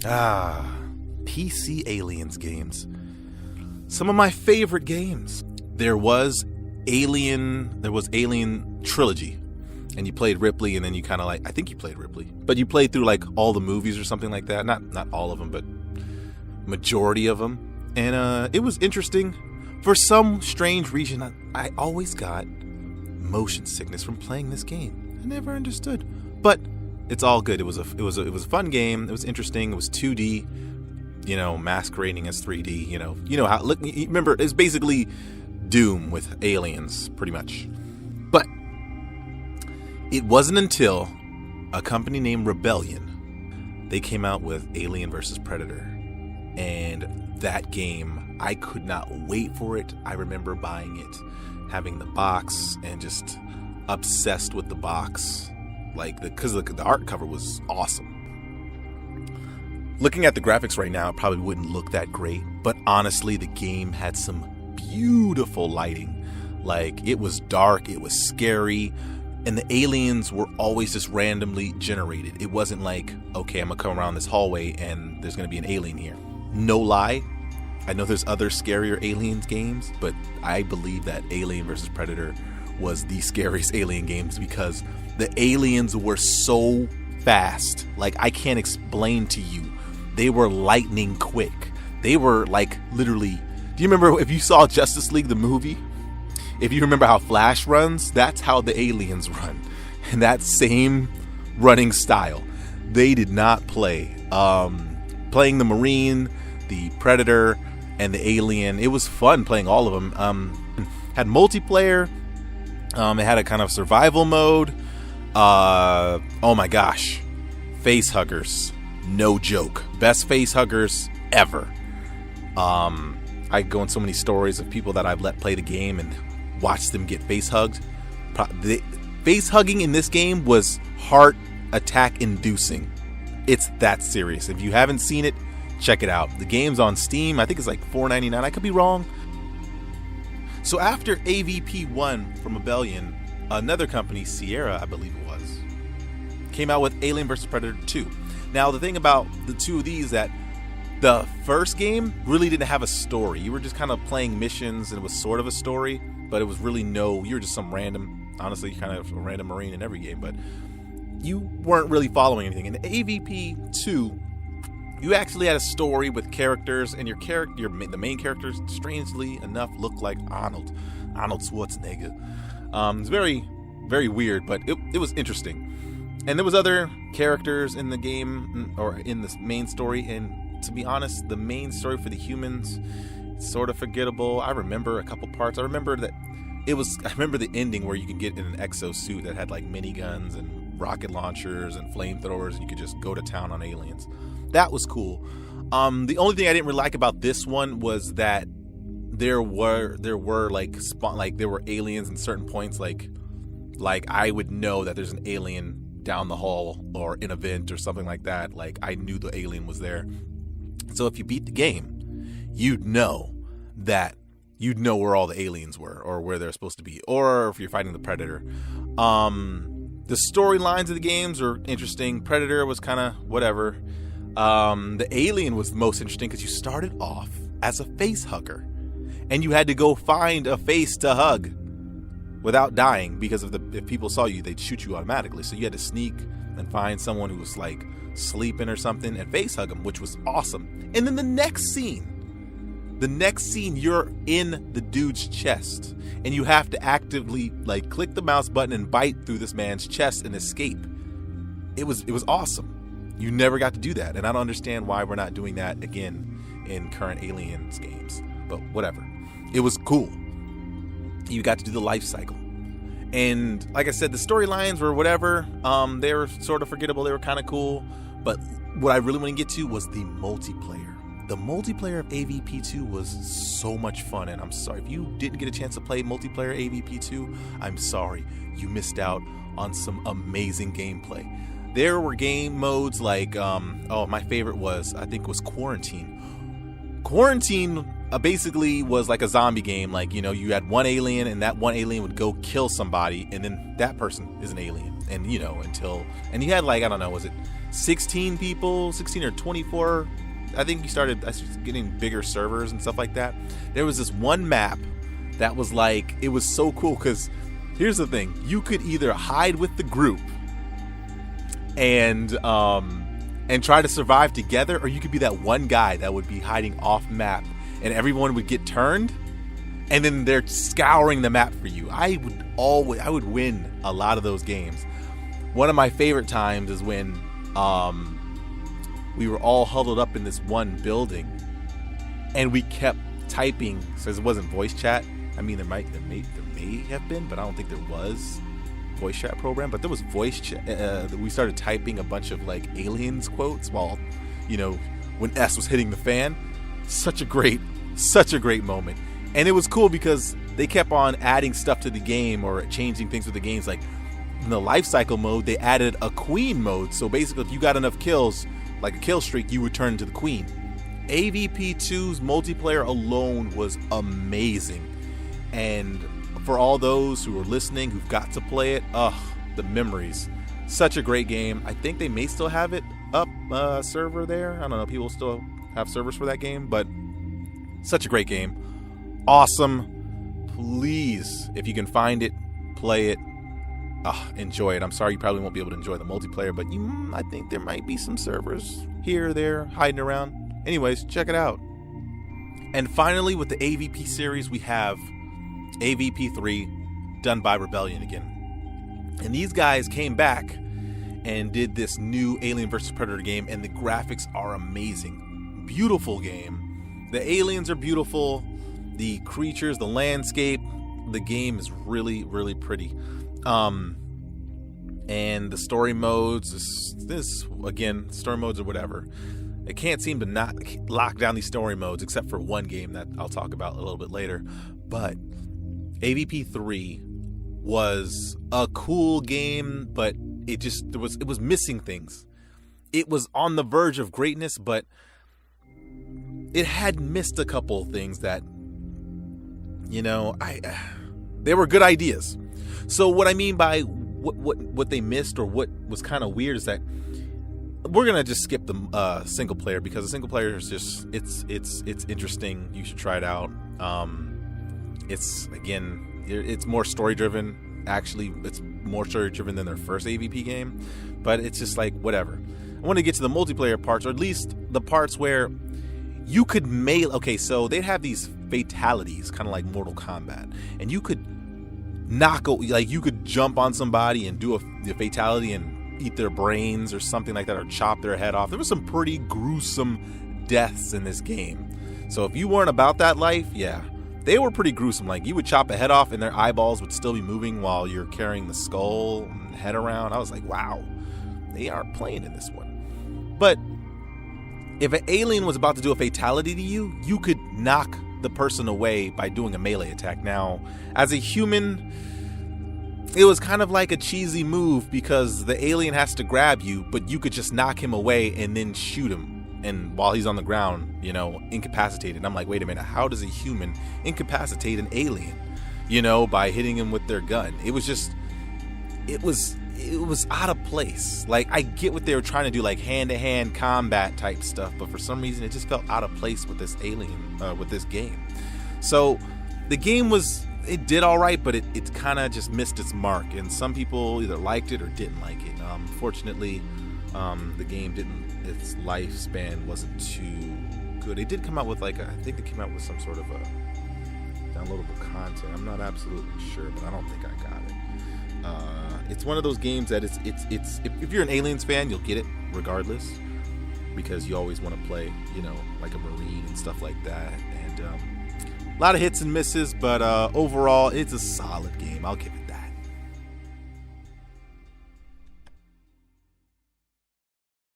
PC Aliens games. Some of my favorite games. There was Alien Trilogy. And you played Ripley, and then you kind of I think you played Ripley. But you played through all the movies or something like that. Not all of them, but majority of them. And it was interesting. For some strange reason, I always got motion sickness from playing this game. I never understood. But it's all good. It was a fun game. It was interesting. It was 2D, masquerading as 3D. You know how. Remember, it's basically Doom with aliens, pretty much. But it wasn't until a company named Rebellion, they came out with Alien vs. Predator. And that game, I could not wait for it. I remember buying it, having the box, and just obsessed with the box. Because the art cover was awesome. Looking at the graphics right now, it probably wouldn't look that great. But honestly, the game had some beautiful lighting. It was dark, it was scary. And the aliens were always just randomly generated. It wasn't okay, I'm going to come around this hallway and there's going to be an alien here. No lie, I know there's other scarier aliens games, but I believe that Alien vs. Predator was the scariest alien games because the aliens were so fast. I can't explain to you. They were lightning quick. They were literally... Do you remember if you saw Justice League, the movie? If you remember how Flash runs, that's how the aliens run. And that same running style. They did not play. Playing the Marine, the Predator, and the Alien. It was fun playing all of them. Had multiplayer. It had a kind of survival mode. Oh my gosh. Face huggers. No joke. Best face huggers ever. I go in so many stories of people that I've let play the game and watched them get face hugged. The face hugging in this game was heart attack inducing. It's that serious. If you haven't seen it, check it out. The game's on Steam. I think it's $4.99. I could be wrong. So after AVP1 from Rebellion, another company, Sierra, I believe it was, came out with Alien vs. Predator 2. Now, the thing about the two of these that the first game really didn't have a story. You were just kind of playing missions, and it was sort of a story, but it was really you were just some random, honestly, kind of a random Marine in every game, but you weren't really following anything. In AVP 2, you actually had a story with characters, and the main characters, strangely enough, looked like Arnold Schwarzenegger. It's very, very weird, but it was interesting. And there was other characters in the game, or in this main story, and to be honest, the main story for the humans, sort of forgettable. I remember a couple parts. I remember the ending where you can get in an exosuit that had miniguns and rocket launchers and flamethrowers, and you could just go to town on aliens. That was cool. The only thing I didn't really like about this one was that there were aliens in certain points. Like I would know that there's an alien down the hall or in a vent or something like that. I knew the alien was there. So if you beat the game, you'd know where all the aliens were, or where they're supposed to be, or if you're fighting the Predator. The storylines of the games were interesting. Predator was kind of whatever. The Alien was the most interesting because you started off as a face hugger, and you had to go find a face to hug without dying, because if people saw you, they'd shoot you automatically. So you had to sneak and find someone who was sleeping or something and face hug them, which was awesome. And then the next scene, you're in the dude's chest, and you have to actively click the mouse button and bite through this man's chest and escape. It was awesome. You never got to do that, and I don't understand why we're not doing that again in current Aliens games, but whatever. It was cool. You got to do the life cycle. And like I said, the storylines were whatever. They were sort of forgettable. They were kind of cool. But what I really want to get to was the multiplayer. The multiplayer of AVP2 was so much fun. And I'm sorry, if you didn't get a chance to play multiplayer AVP2, I'm sorry. You missed out on some amazing gameplay. There were game modes my favorite was Quarantine. Quarantine basically was like a zombie game. You had one alien, and that one alien would go kill somebody, and then that person is an alien. And you had 16 people, 16 or 24. I think I started getting bigger servers and stuff like that. There was this one map that was like, it was so cool because here's the thing. You could either hide with the group and try to survive together, or you could be that one guy that would be hiding off map and everyone would get turned and then they're scouring the map for you. I would win a lot of those games. One of my favorite times is when we were all huddled up in this one building and we kept typing, since it wasn't voice chat. I mean, there may have been, but I don't think there was voice chat program, but there was voice chat. We started typing a bunch of like aliens quotes while, when S was hitting the fan. Such a great moment. And it was cool because they kept on adding stuff to the game or changing things with the games. Like in the life cycle mode, they added a queen mode. So basically, if you got enough kills, like a kill streak, you would turn into the queen. AVP2's multiplayer alone was amazing. And for all those who are listening, who've got to play it, the memories. Such a great game. I think they may still have it up, server there. I don't know, people still have servers for that game, but such a great game. Awesome. Please, if you can find it, play it. Enjoy it. I'm sorry you probably won't be able to enjoy the multiplayer, but I think there might be some servers here or there hiding around. Anyways, check it out. And finally, with the AVP series, we have AVP3, done by Rebellion again. And these guys came back and did this new Alien vs. Predator game, and the graphics are amazing. Beautiful game. The aliens are beautiful. The creatures, the landscape, the game is really, really pretty. And the story modes, this again, story modes or whatever. It can't seem to not lock down these story modes except for one game that I'll talk about a little bit later. But AVP3 was a cool game, but it was missing things. It was on the verge of greatness, but it had missed a couple things that, they were good ideas. So what I mean by what they missed or what was kind of weird is that we're gonna just skip the single player, because the single player is just it's interesting. You should try it out. It's more story driven. Actually, it's more story driven than their first AVP game, but it's just like whatever. I want to get to the multiplayer parts, or at least the parts where you could melee. Okay, so they'd have these fatalities, kind of like Mortal Kombat, and you could you could jump on somebody and do a fatality and eat their brains or something like that, or chop their head off. There was some pretty gruesome deaths in this game. So if you weren't about that life, yeah, they were pretty gruesome. Like, you would chop a head off and their eyeballs would still be moving while you're carrying the skull and head around. I was like, wow, they are playing in this one. But if an alien was about to do a fatality to you, you could knock the person away by doing a melee attack. Now, as a human, it was kind of like a cheesy move because the alien has to grab you, but you could just knock him away and then shoot him. And while he's on the ground, incapacitated. And I'm like, wait a minute, how does a human incapacitate an alien? By hitting him with their gun. It was out of place. Like, I get what they were trying to do, like hand-to-hand combat type stuff, but for some reason it just felt out of place with this with this game. So the game it did all right, but it kind of just missed its mark, and some people either liked it or didn't like it. Fortunately, the game its lifespan wasn't too good. It did come out with I think they came out with some sort of a downloadable content. I'm not absolutely sure, but I don't think I got it. It's one of those games that it's if you're an Aliens fan, you'll get it regardless, because you always want to play, like a Marine and stuff like that. And a lot of hits and misses, but overall, it's a solid game. I'll give it